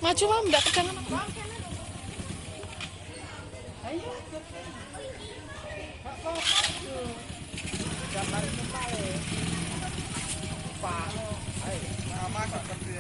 Maju Mam, enggak pegangan aku. Ayo. Gambar itu paling. Pak. Ayo, nama seperti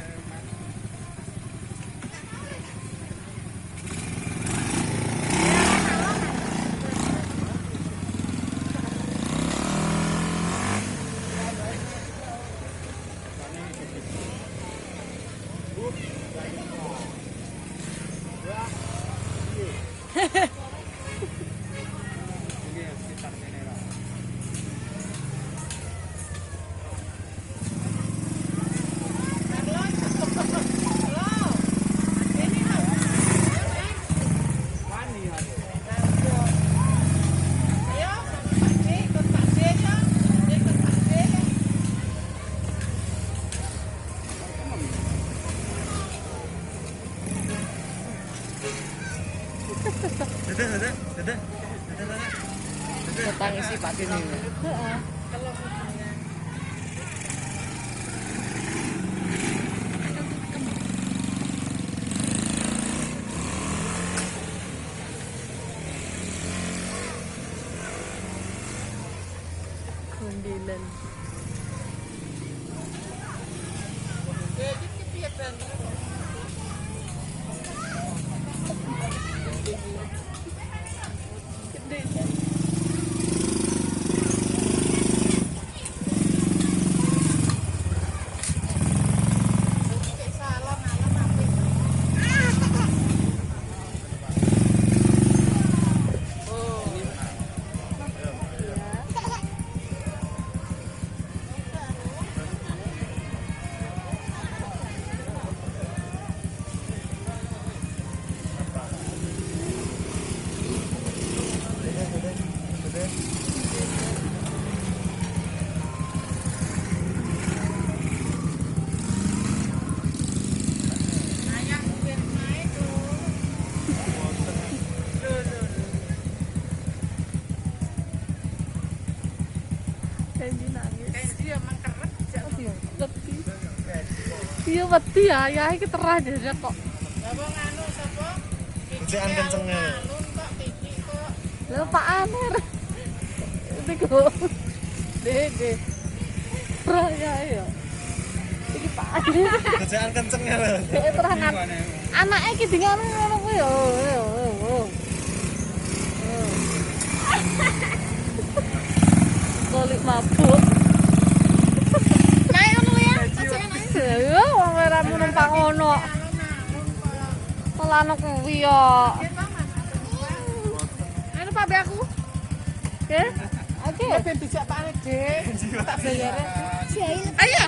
Tangisi Pak Dini. Heeh. Kundilan. Iya wedi ya iki terah jajak kok. Lah wong anu sapa? Jangan kencengnya. Kok titik kok. Lha Pak Amir. Iku. Dede. Raya ya. Iki Pak Amir. Jangan kencengnya lho. Dek terangan. Anake iki dingane ngono kuwi yo. Kolik mabuk. Naik ngono ya. Ya wong ora numpak ngono. Pelano kuwi yo. Anu Pak aku. Oke. Oke. Ben dijak Pak Dik. Tak bayar. Ayo,